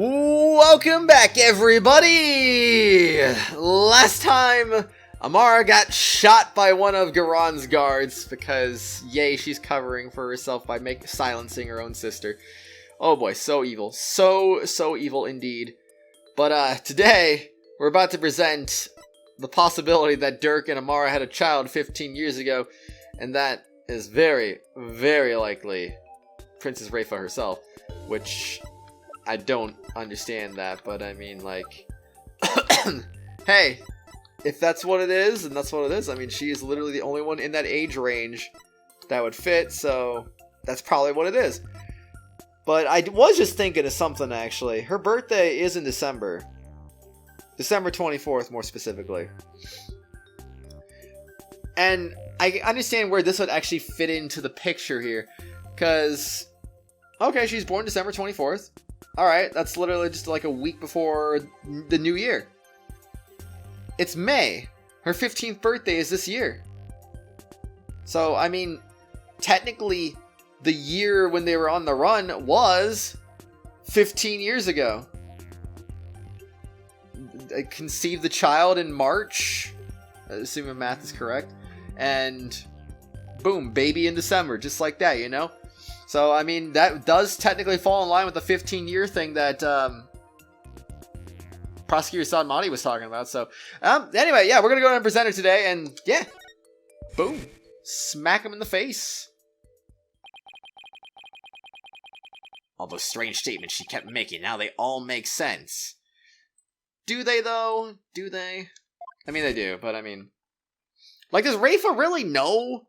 Welcome back, everybody! Last time, Amara got shot by one of Garon's guards because, yay, she's covering for herself by silencing her own sister. Oh boy, so evil. So evil indeed. But today, we're about to present the possibility that Dirk and Amara had a child 15 years ago, and that is very, very likely Princess Rafa herself, which I don't understand that, but I mean, like, hey, if that's what it is, and that's what it is, I mean, she is literally the only one in that age range that would fit, so that's probably what it is. But I was just thinking of something, actually. Her birthday is in December. December 24th, more specifically. And I understand where this would actually fit into the picture here, because, okay, she's born December 24th. Alright, that's literally just like a week before the new year. It's May. Her 15th birthday is this year. So, I mean, technically, the year when they were on the run was 15 years ago. I conceived the child in March, assuming math is correct, and boom, baby in December, just like that, you know? So, I mean, that does technically fall in line with the 15-year thing that Prosecutor Sadmati was talking about. So, anyway, yeah, we're going to go ahead and present her today, and yeah, boom, smack him in the face. All those strange statements she kept making, now they all make sense. Do they, though? Do they? I mean, they do, but I mean, like, does Rafa really know?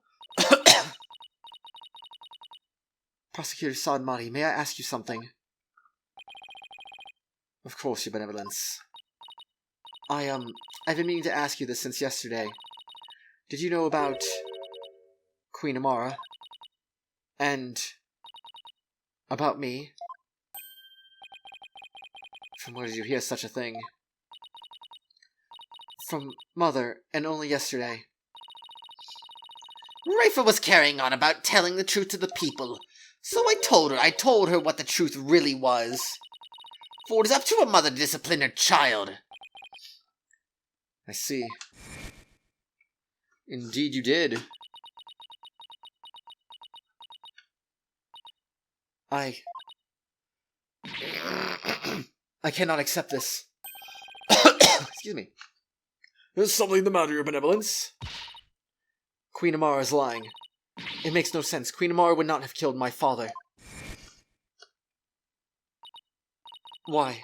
Prosecutor Sadmati, may I ask you something? Of course, Your Benevolence. I've been meaning to ask you this since yesterday. Did you know about Queen Amara? And about me? From where did you hear such a thing? From Mother, and only yesterday. Rafa was carrying on about telling the truth to the people. So I told her what the truth really was. For it is up to a mother to discipline her child. I see. Indeed you did. I cannot accept this. Excuse me. There's something the matter, Your Benevolence. Queen Amara is lying. It makes no sense. Queen Amara would not have killed my father. Why?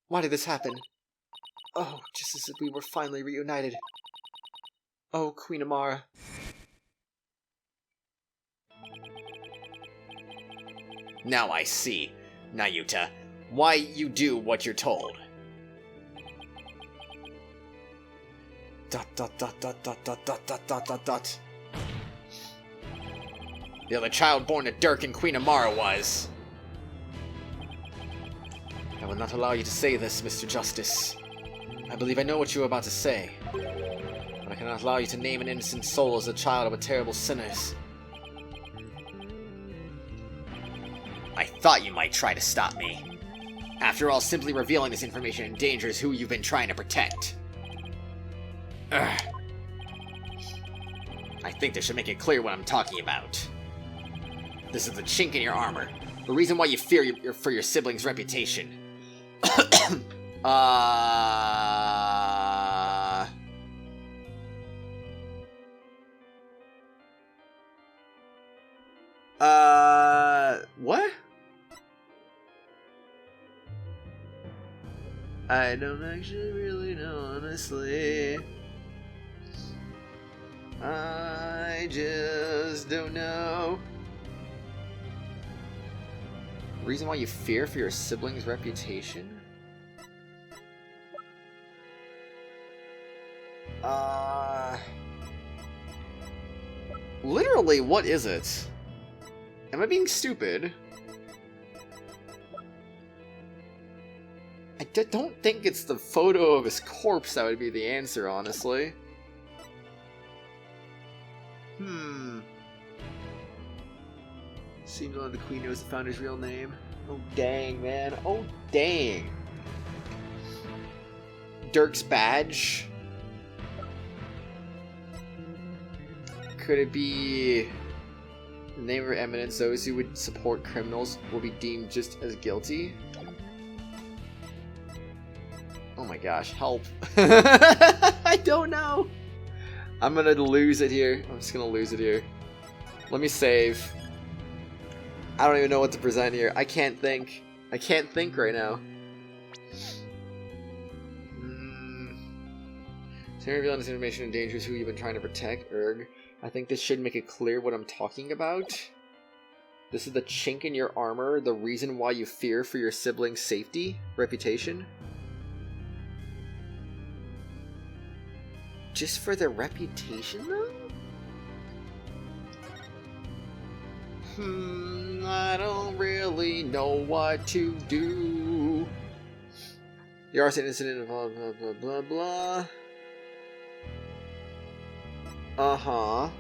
Why did this happen? Oh, just as if we were finally reunited. Oh, Queen Amara. Now I see, Nayuta, why you do what you're told. Dot dot dot dot dot dot dot dot dot dot dot. The other child born to Dirk and Queen Amara was. I will not allow you to say this, Mr. Justice. I believe I know what you are about to say. But I cannot allow you to name an innocent soul as the child of a terrible sinners. I thought you might try to stop me. After all, simply revealing this information endangers who you've been trying to protect. Ugh. I think they should make it clear what I'm talking about. This is the chink in your armor. The reason why you fear for your sibling's reputation. What? I don't actually really know, honestly. I just don't know. Reason why you fear for your sibling's reputation? Literally, what is it? Am I being stupid? I don't think it's the photo of his corpse that would be the answer, honestly. Seems only the Queen knows the founder's real name. Oh, dang, man. Oh, dang. Dirk's badge? Could it be... the name of eminence, those who would support criminals will be deemed just as guilty? Oh my gosh, help. I don't know. I'm gonna lose it here. I'm just gonna lose it here. Let me save. I don't even know what to present here. I can't think. I can't think right now. So revealing this information endangers who you've been trying to protect. Erg. I think this should make it clear what I'm talking about. This is the chink in your armor, the reason why you fear for your siblings' safety, reputation. Just for their reputation, though? I don't really know what to do. The arson incident, blah, blah, blah, blah, blah. Uh-huh.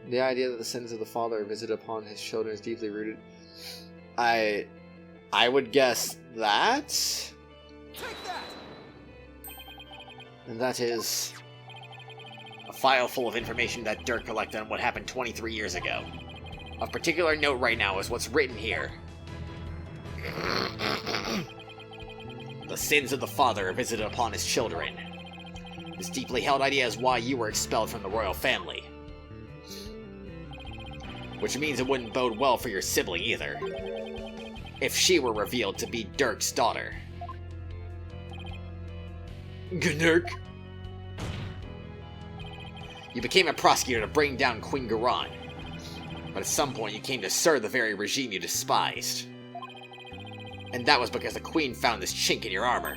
The idea that the sins of the father are visited upon his children is deeply rooted. I would guess that. Take that. And that is a file full of information that Dirk collected on what happened 23 years ago. Of particular note right now is what's written here. The sins of the father are visited upon his children. This deeply held idea is why you were expelled from the royal family. Which means it wouldn't bode well for your sibling either. If she were revealed to be Dirk's daughter. Gnurk. You became a prosecutor to bring down Queen Khura'in. But at some point you came to serve the very regime you despised. And that was because the Queen found this chink in your armor.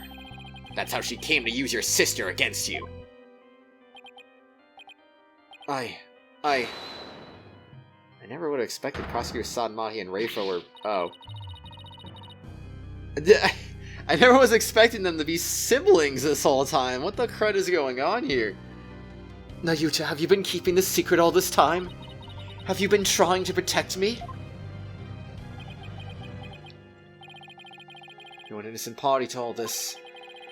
That's how she came to use your sister against you. I never would have expected Prosecutor Sad Mahi and Reifa were... Oh. I never was expecting them to be siblings this whole time. What the crud is going on here? Nayuta, have you been keeping this secret all this time? Have you been trying to protect me? You're an innocent party to all this.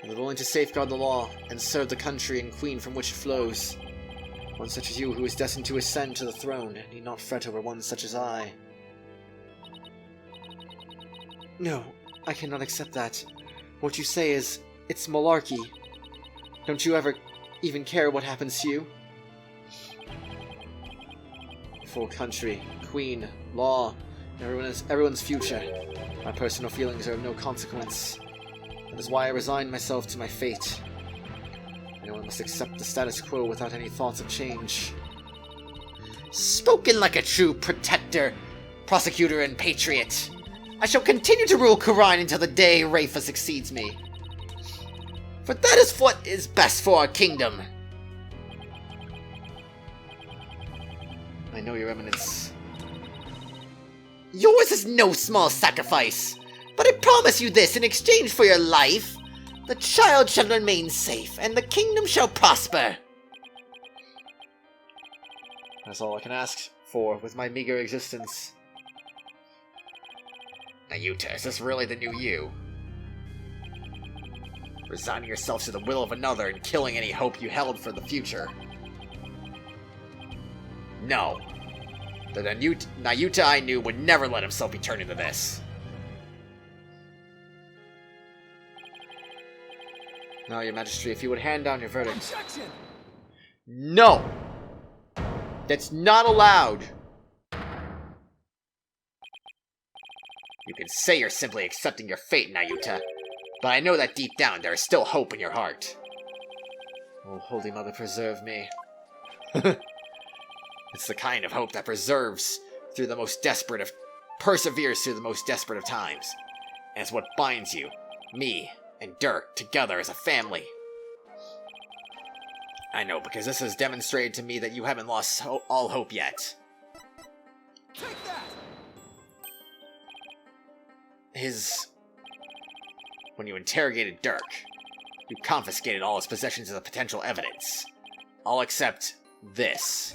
You're willing to safeguard the law and serve the country and queen from which it flows. One such as you who is destined to ascend to the throne need not fret over one such as I. No, I cannot accept that. What you say is, it's malarkey. Don't you ever even care what happens to you? Full country, queen, law, everyone's future. My personal feelings are of no consequence. That is why I resigned myself to my fate. Anyone must accept the status quo without any thoughts of change. Spoken like a true protector, prosecutor, and patriot. I shall continue to rule Khura'in until the day Reifa succeeds me. For that is what is best for our kingdom. I know, Your Eminence. Yours is no small sacrifice, but I promise you this in exchange for your life. The child shall remain safe, and the kingdom shall prosper. That's all I can ask for with my meager existence. Nayuta, is this really the new you? Resigning yourself to the will of another and killing any hope you held for the future. No. The Nayuta I knew would never let himself be turned into this. Now, Your Majesty, if you would hand down your verdict. Objection! No! That's not allowed! You can say you're simply accepting your fate, Nayuta, but I know that deep down there is still hope in your heart. Oh, Holy Mother, preserve me. It's the kind of hope that perseveres through the most desperate of times. And it's what binds you, me, and Dirk together as a family. I know, because this has demonstrated to me that you haven't lost all hope yet. Take that! When you interrogated Dirk, you confiscated all his possessions as a potential evidence. All except this.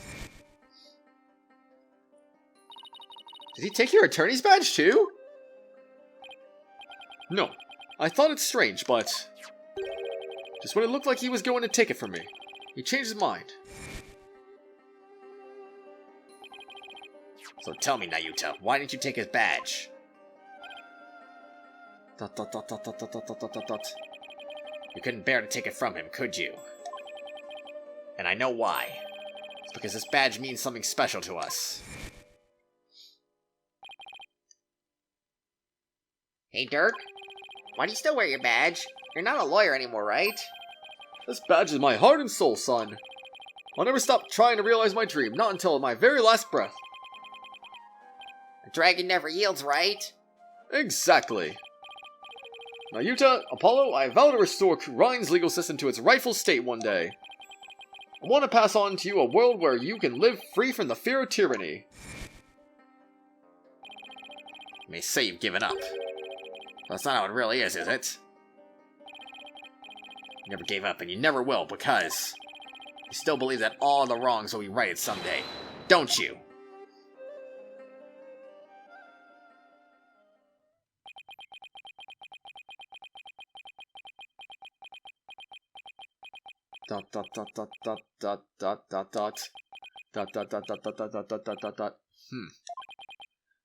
Did he take your attorney's badge too? No. I thought it strange, but... just when it looked like he was going to take it from me, he changed his mind. So tell me, Nayuta, why didn't you take his badge? ... You couldn't bear to take it from him, could you? And I know why. It's because this badge means something special to us. Hey, Dirk? Why do you still wear your badge? You're not a lawyer anymore, right? This badge is my heart and soul, son. I'll never stop trying to realize my dream, not until my very last breath. A dragon never yields, right? Exactly. Nayuta, Apollo, I vow to restore Khura'in's legal system to its rightful state one day. I want to pass on to you a world where you can live free from the fear of tyranny. You may say you've given up. That's not how it really is it? You never gave up, and you never will, because you still believe that all the wrongs will be righted someday, don't you?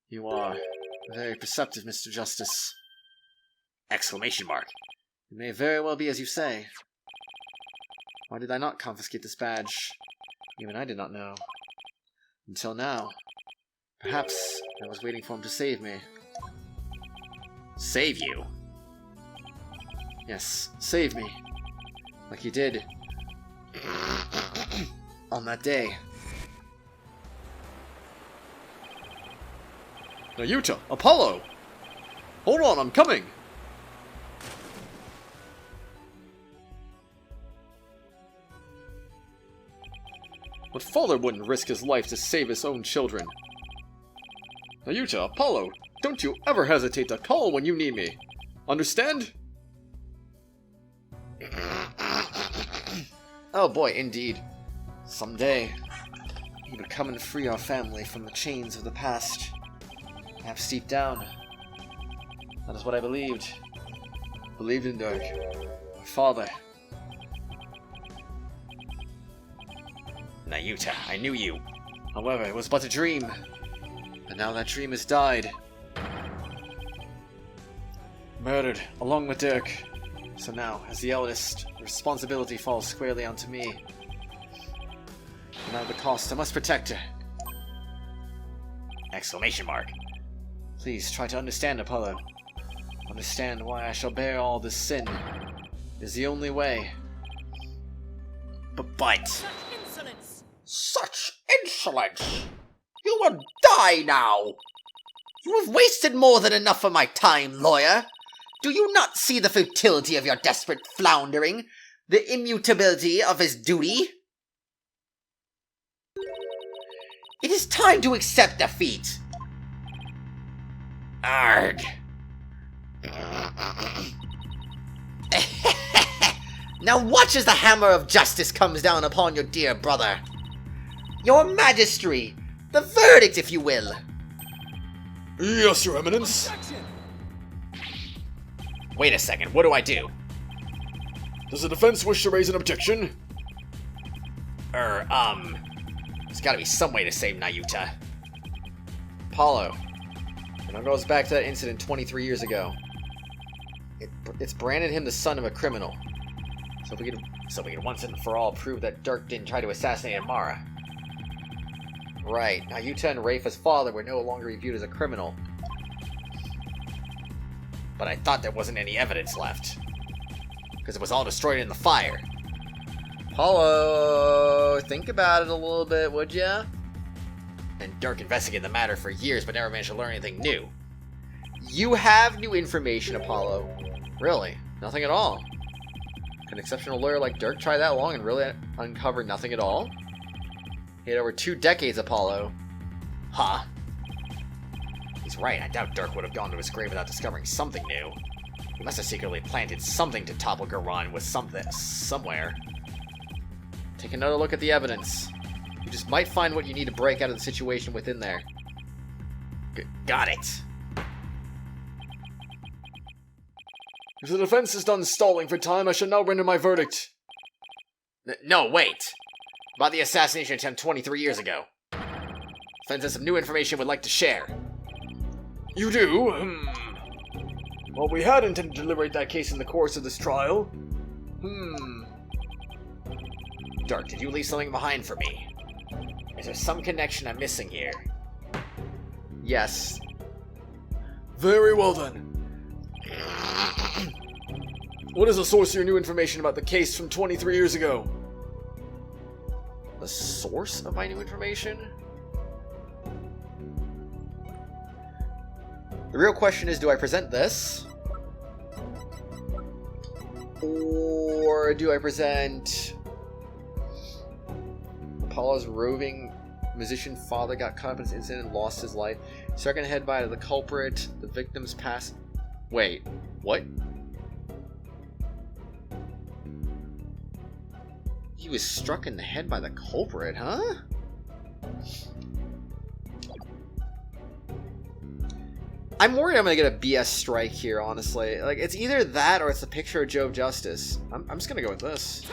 You are very perceptive, Mr. Justice. Exclamation mark. It may very well be as you say. Why did I not confiscate this badge? Even I did not know. Until now. Perhaps I was waiting for him to save me. Save you? Yes, save me. Like he did on that day. Nayuta! Apollo! Hold on, I'm coming! What father wouldn't risk his life to save his own children? Nayuta, Apollo, don't you ever hesitate to call when you need me. Understand? Oh boy, indeed. Someday, he would come and free our family from the chains of the past. Perhaps deep down, that is what I believed. Believed in Dirk, my father. Nayuta, I knew you. However, it was but a dream. And now that dream has died. Murdered, along with Dirk. So now, as the eldest, the responsibility falls squarely onto me. And at the cost, I must protect her. Exclamation mark. Please try to understand, Apollo. Understand why I shall bear all this sin. It is the only way. But... Such insolence! You will die now! You have wasted more than enough of my time, lawyer. Do you not see the futility of your desperate floundering? The immutability of his duty? It is time to accept defeat. Arg. Now watch as the hammer of justice comes down upon your dear brother. Your Majesty, the verdict, if you will. Yes, Your Eminence. Wait a second, what do I do? Does the defense wish to raise an objection? There's gotta be some way to save Nayuta. Apollo. It all goes back to that incident 23 years ago. It's branded him the son of a criminal. So we could once and for all prove that Dirk didn't try to assassinate Amara. Right, Nayuta and Rafa's father were no longer viewed as a criminal. But I thought there wasn't any evidence left. Because it was all destroyed in the fire. Apollo, think about it a little bit, would ya? And Dirk investigated the matter for years but never managed to learn anything new. You have new information, Apollo. Really? Nothing at all? Can an exceptional lawyer like Dirk try that long and really uncover nothing at all? He had over 2 decades, Apollo. Huh? He's right, I doubt Dirk would have gone to his grave without discovering something new. He must have secretly planted something to topple Khura'in with somewhere. Take another look at the evidence. You just might find what you need to break out of the situation within there. Got it. If the defense is done stalling for time, I shall now render my verdict. No, wait. About the assassination attempt 23 years ago. Defense has some new information we'd like to share. You do? Well, we had intended to deliberate that case in the course of this trial. Dirk, did you leave something behind for me? Is there some connection I'm missing here? Yes. Very well then. What is the source of your new information about the case from 23 years ago? The source of my new information? The real question is, do I present this? Or do I present Apollo's roving musician father got caught up in this incident and lost his life? Struck in the head by the culprit, the victim's past... Wait, what? He was struck in the head by the culprit, huh? I'm worried I'm gonna get a BS strike here, honestly. Like, it's either that or it's a picture of Jove Justice. I'm just gonna go with this.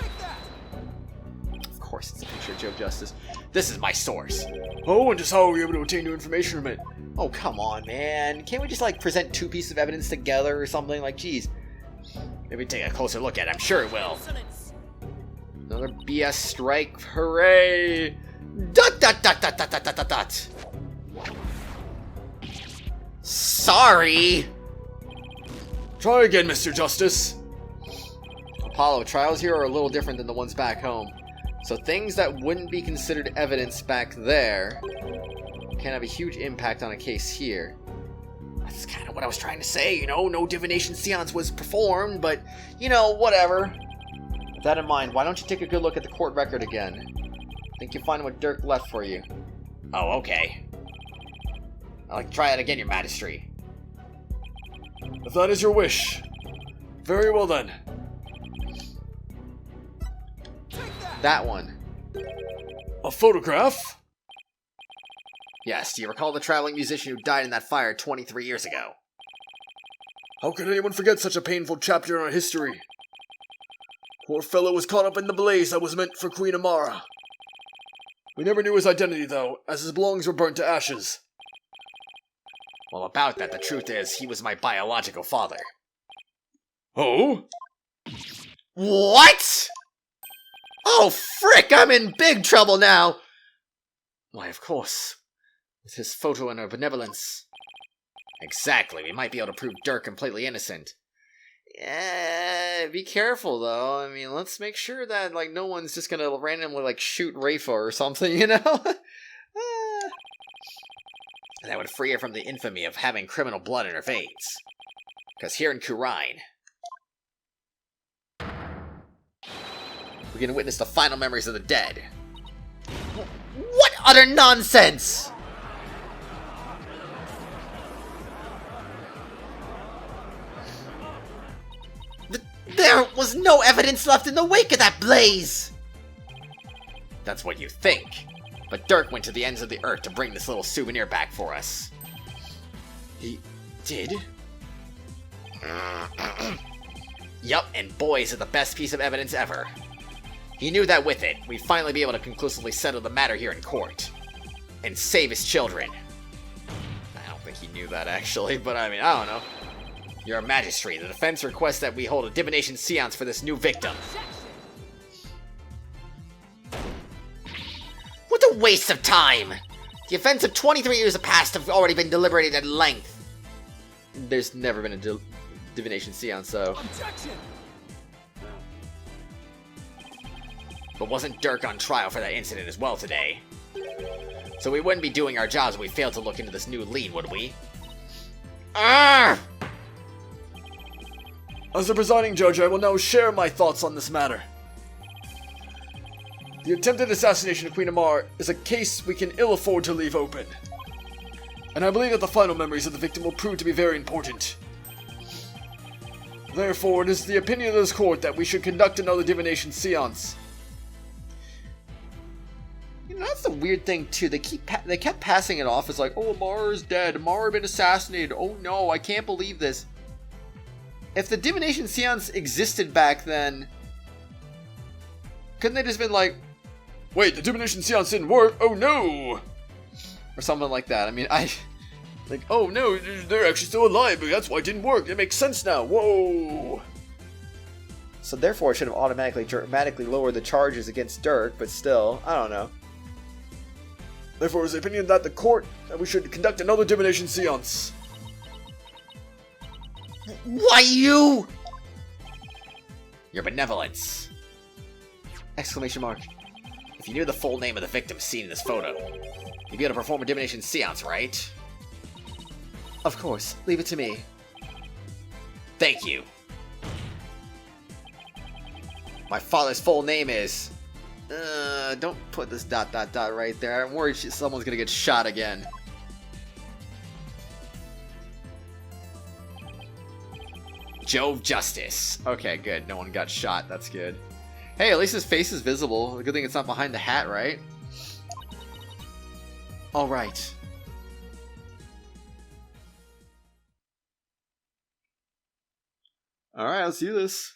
Of course it's a picture of Jove Justice. This is my source. Oh, and just how were you able to obtain new information from it? Oh, come on, man. Can't we just, like, present two pieces of evidence together or something? Like, geez. Maybe take a closer look at it. I'm sure it will. Another BS strike. Hooray! Dot dot dot dot dot dot dot dot dot. Sorry. Try again, Mr. Justice. Apollo, trials here are a little different than the ones back home. So things that wouldn't be considered evidence back there can have a huge impact on a case here. That's kind of what I was trying to say, you know, no divination seance was performed, but, you know, whatever. With that in mind, why don't you take a good look at the court record again? Think you'll find what Dirk left for you. Oh, okay. I'd like to try it again, Your Majesty. If that is your wish. Very well then. That one. A photograph? Yes, do you recall the traveling musician who died in that fire 23 years ago? How could anyone forget such a painful chapter in our history? Poor fellow was caught up in the blaze that was meant for Queen Amara. We never knew his identity, though, as his belongings were burnt to ashes. Well, about that, the truth is, he was my biological father. Oh? What? Oh, frick, I'm in big trouble now. Why, of course. With his photo and her benevolence. Exactly, we might be able to prove Dirk completely innocent. Yeah, be careful, though. I mean, let's make sure that, like, no one's just gonna randomly, like, shoot Rafa or something, you know? That would free her from the infamy of having criminal blood in her veins. Because here in Khura'in, we're gonna witness the final memories of the dead. What utter nonsense! There was no evidence left in the wake of that blaze! that's what you think. But Dirk went to the ends of the earth to bring this little souvenir back for us. He did? Yup, and boy, is it the best piece of evidence ever. He knew that with it, we'd finally be able to conclusively settle the matter here in court. And save his children. I don't think he knew that, actually, but I mean, I don't know. Your Majesty, the defense requests that we hold a divination séance for this new victim. What a waste of time! The events of 23 years past have already been deliberated at length. There's never been a divination séance, so... Objection! But wasn't Dirk on trial for that incident as well today? So we wouldn't be doing our jobs if we failed to look into this new lead, would we? Arrgh! As the presiding judge, I will now share my thoughts on this matter. The attempted assassination of Queen Amar is a case we can ill afford to leave open. And I believe that the final memories of the victim will prove to be very important. Therefore, it is the opinion of this court that we should conduct another divination séance. You That's the weird thing too. They kept passing it off as like, oh, Amara's dead. Amara been assassinated. Oh no, I can't believe this. If the Divination Séance existed back then, couldn't they just been like, wait, the Divination Séance didn't work. Oh no, or something like that? I mean, like, oh no, they're actually still alive, but that's why it didn't work. It makes sense now. Whoa. So therefore, it should have automatically dramatically lowered the charges against Dirk, but still, I don't know. Therefore, it is the opinion that the court that we should conduct another Divination Séance. Why you? Your benevolence! Exclamation mark. If you knew the full name of the victim seen in this photo, you'd be able to perform a Divination Séance, right? Of course. Leave it to me. Thank you. My father's full name is... Don't put this ... right there. I'm worried someone's gonna get shot again. Jove Justice. Okay, good. No one got shot. That's good. Hey, at least his face is visible. Good thing it's not behind the hat, right? Alright. Alright, let's do this.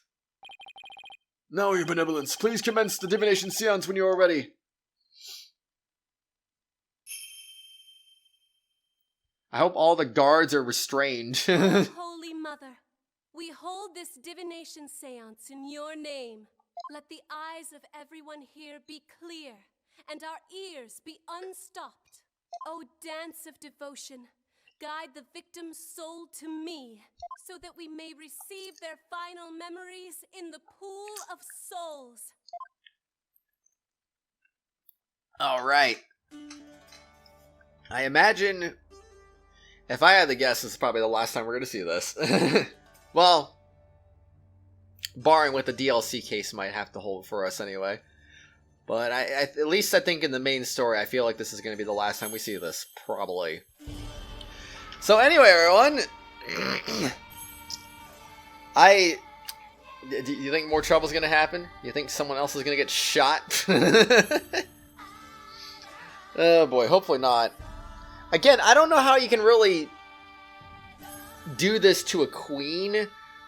Now, your benevolence, please commence the Divination Séance when you are ready. I hope all the guards are restrained. Holy Mother, we hold this Divination Séance in your name. Let the eyes of everyone here be clear, and our ears be unstopped. O dance of devotion, guide the victim's soul to me, so that we may receive their final memories in the pool of souls. Alright. I imagine, if I had to guess, this is probably the last time we're going to see this. Well, barring what the DLC case might have to hold for us anyway. But at least I think in the main story, I feel like this is going to be the last time we see this, probably. So anyway, everyone, do you think more trouble's going to happen? You think someone else is going to get shot? Oh boy, hopefully not. Again, I don't know how you can really do this to a queen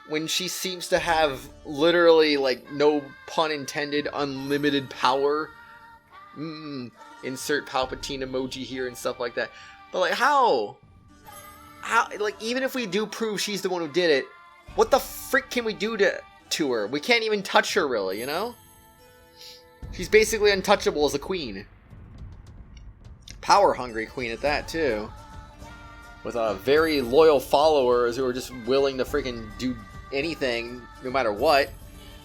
when she seems to have literally, like, no pun intended, unlimited power. Insert Palpatine emoji here and stuff like that. But, like, how, like, even if we do prove she's the one who did it, what the frick can we do to her? We can't even touch her, really, you know? She's basically untouchable as a queen. Power-hungry queen at that, too. With very loyal followers who are just willing to freaking do anything, no matter what.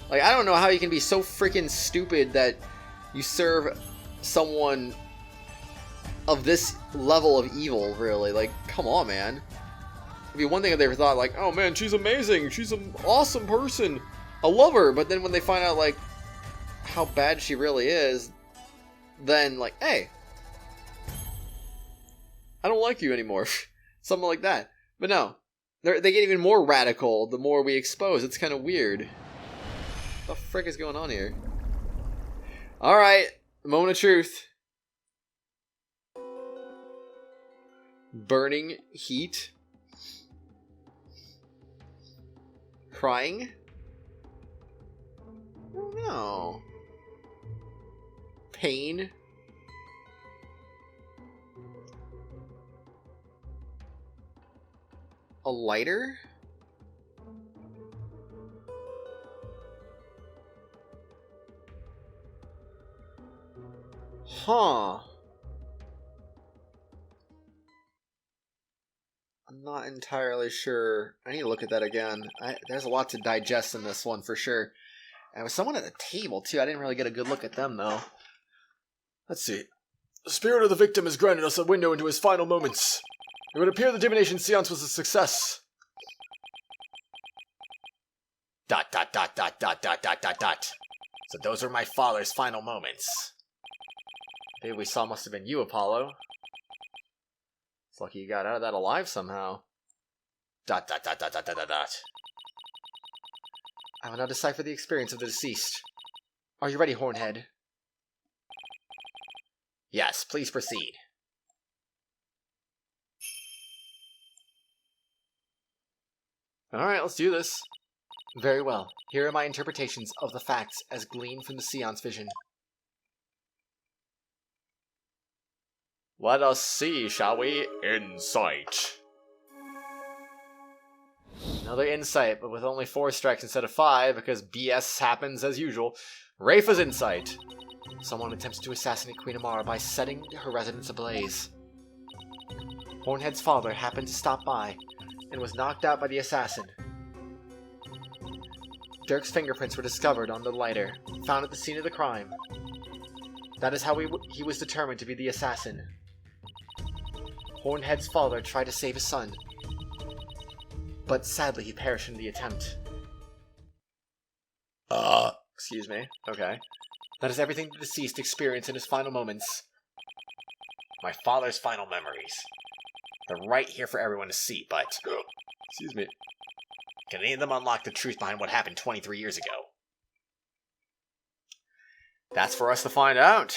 Like, I don't know how you can be so freaking stupid that you serve someone of this level of evil, really. Like, come on, man. It'd be one thing if they thought, like, oh man, she's amazing, she's an awesome person, I love her, but then when they find out, like, how bad she really is, then, like, hey, I don't like you anymore. Something like that. But no, they get even more radical the more we expose. It's kind of weird. What the frick is going on here? Alright, moment of truth. Burning heat. Crying? I don't know. Pain? A lighter? Huh. I'm not entirely sure. I need to look at that again. There's a lot to digest in this one for sure. And there was someone at the table too. I didn't really get a good look at them though. Let's see. The spirit of the victim has granted us a window into his final moments. It would appear the Divination Séance was a success. ... So those were my father's final moments. Baby we saw must have been you, Apollo. It's lucky you got out of that alive somehow. ... I will now decipher the experience of the deceased. Are you ready, Hornhead? Yes, please proceed. Alright, let's do this. Very well. Here are my interpretations of the facts as gleaned from the Séance vision. Let us see, shall we? Insight. Another insight, but with only 4 strikes instead of 5, because BS happens as usual. Rafa's insight. Someone attempts to assassinate Queen Amara by setting her residence ablaze. Hornhead's father happened to stop by, and was knocked out by the assassin. Dirk's fingerprints were discovered on the lighter, found at the scene of the crime. That is how he was determined to be the assassin. Hornhead's father tried to save his son, but sadly he perished in the attempt. Excuse me. Okay. That is everything the deceased experienced in his final moments. My father's final memories. They're right here for everyone to see, but... Excuse me. Can any of them unlock the truth behind what happened 23 years ago? That's for us to find out.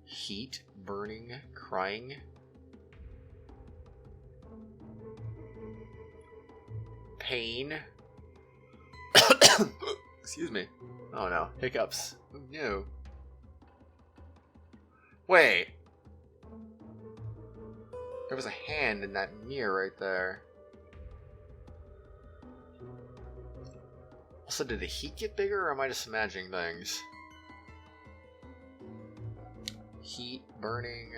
Heat, burning, crying. Pain. Excuse me. Oh no, hiccups. No. Wait. There was a hand in that mirror right there. Also, did the heat get bigger, or am I just imagining things? Heat, burning...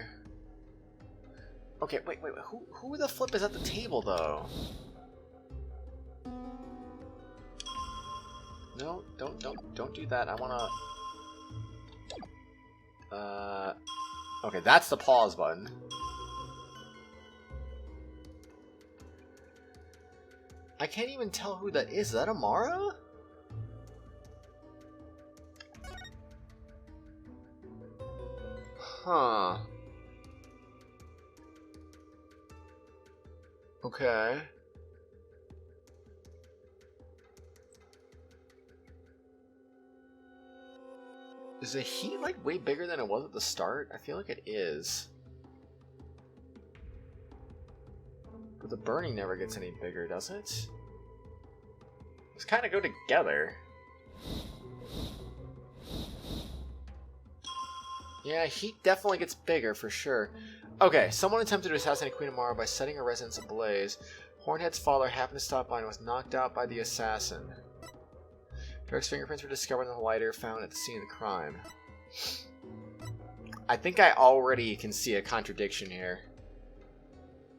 Okay, wait, who the flip is at the table, though? No, don't do that. I wanna... Okay, that's the pause button. I can't even tell who that is. Is that Amara? Huh. Okay. Is the heat, like, way bigger than it was at the start? I feel like it is. But the burning never gets any bigger, does it? These kind of go together. Yeah, heat definitely gets bigger, for sure. Okay, someone attempted to assassinate Queen Amara by setting her residence ablaze. Hornhead's father happened to stop by and was knocked out by the assassin. Dirk's fingerprints were discovered in the lighter found at the scene of the crime. I think I already can see a contradiction here.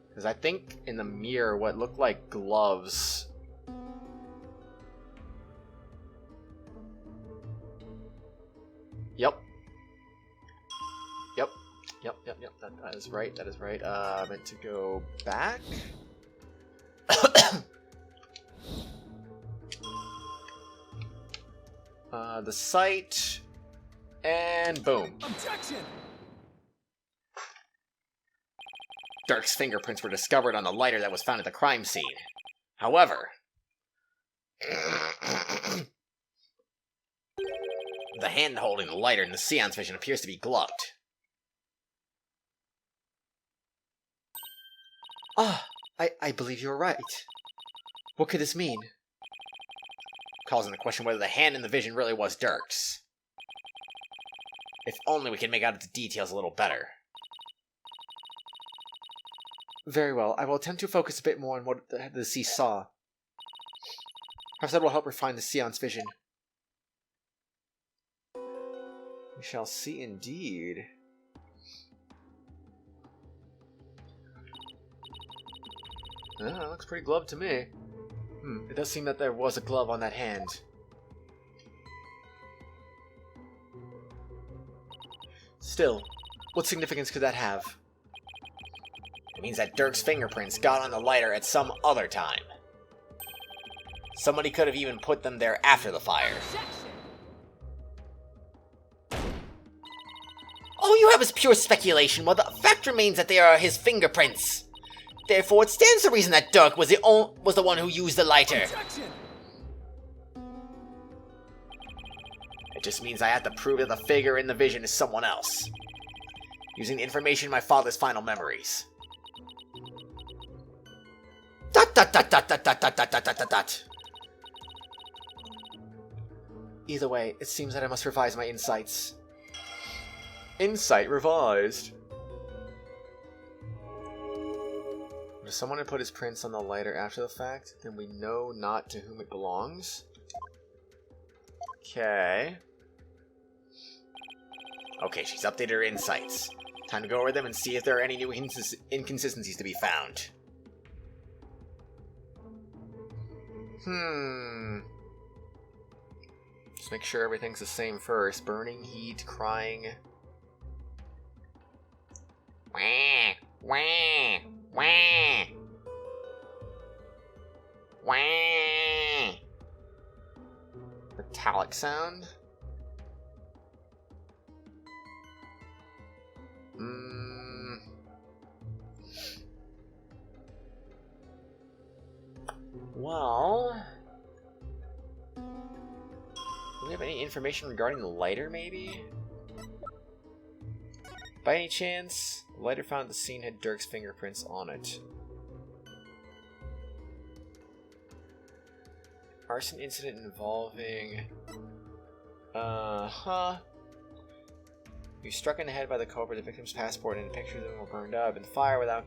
Because I think in the mirror what looked like gloves... Yep. That is right, that is right. I meant to go back. The site, and boom. Objection! Dirk's fingerprints were discovered on the lighter that was found at the crime scene. However, the hand holding the lighter in the Séance vision appears to be gloved. Ah, I believe you're right. What could this mean? Calls into question whether the hand in the vision really was Dirk's. If only we could make out the details a little better. Very well, I will attempt to focus a bit more on what the deceased saw. Perhaps that will help refine the Séance vision. We shall see indeed. That looks pretty gloved to me. It does seem that there was a glove on that hand. Still, what significance could that have? It means that Dirk's fingerprints got on the lighter at some other time. Somebody could have even put them there after the fire. All you have is pure speculation, while the fact remains that they are his fingerprints. Therefore, it stands to reason that Dirk was the one who used the lighter. Objection! It just means I have to prove that the figure in the vision is someone else. Using the information in my father's final memories. Dot dot dot dot dot dot dot dot dot dot dot. Either way, it seems that I must revise my insights. Insight revised. If someone had put his prints on the lighter after the fact, then we know not to whom it belongs. Okay. Okay, she's updated her insights. Time to go over them and see if there are any new inconsistencies to be found. Just make sure everything's the same first. Burning, heat, crying. Wah, wah, wah. Wah. Metallic sound. Well, do we have any information regarding the lighter, maybe? By any chance, the lighter found at the scene had Dirk's fingerprints on it. Arson incident involving... He was struck in the head by the culprit. The victim's passport and pictures of him were burned up in the fire without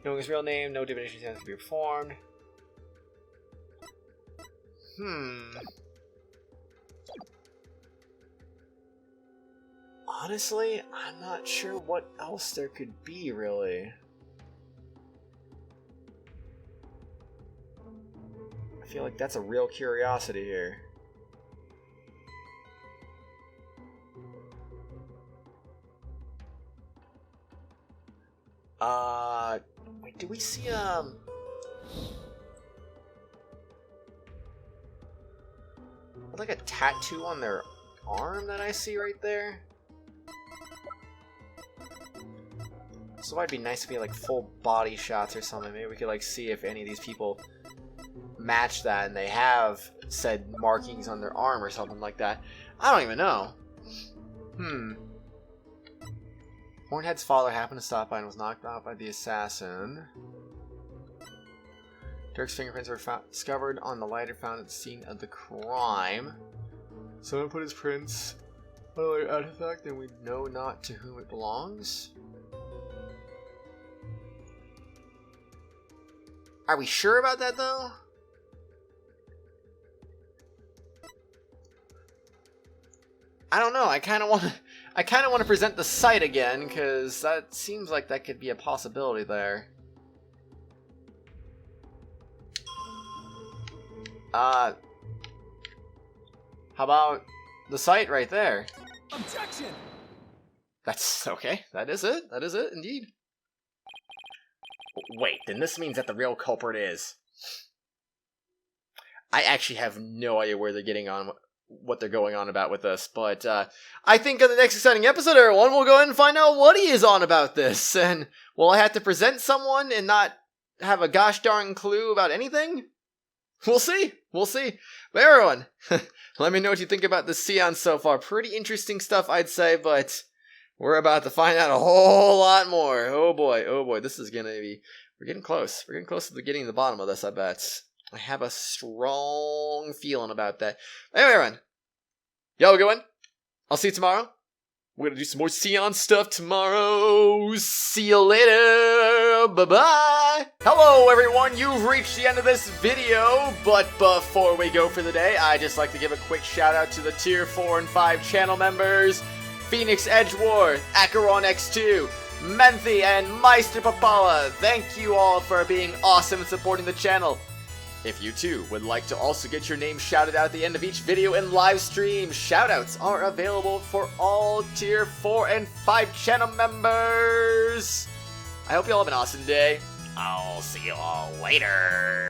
knowing his real name. No divination séance to be performed. Honestly, I'm not sure what else there could be, really. I feel like that's a real curiosity here. Wait, do we see, like a tattoo on their arm that I see right there? So it'd be nice if we had like full body shots or something. Maybe we could like see if any of these people match that and they have said markings on their arm or something like that. I don't even know. Hornhead's father happened to stop by and was knocked out by the assassin. Dirk's fingerprints were discovered on the lighter found at the scene of the crime. Someone put his prints on a lighter artifact and we know not to whom it belongs. Are we sure about that though? I don't know. I kind of want to present the site again because that seems like that could be a possibility there. How about the site right there? Objection! That's okay. That is it. That is it, indeed. Wait, then this means that the real culprit is... I actually have no idea where they're getting on, what they're going on about with this, but I think on the next exciting episode, everyone, we'll go ahead and find out what he is on about this, and will I have to present someone and not have a gosh darn clue about anything? We'll see. We'll see. But everyone, let me know what you think about this seance so far. Pretty interesting stuff, I'd say, but we're about to find out a whole lot more. Oh boy, this is gonna be... We're getting close. We're getting close to getting to the bottom of this, I bet. I have a strong feeling about that. Anyway, everyone, y'all have a good one. I'll see you tomorrow. We're gonna do some more seance stuff tomorrow. See you later. Bye-bye. Hello, everyone. You've reached the end of this video, but before we go for the day, I'd just like to give a quick shout-out to the Tier 4 and 5 channel members, Phoenix Edgeworth, Acheron X2, Menthy, and Meister Papala. Thank you all for being awesome and supporting the channel. If you too would like to also get your name shouted out at the end of each video and live stream, shoutouts are available for all Tier 4 and 5 channel members. I hope you all have an awesome day. I'll see you all later.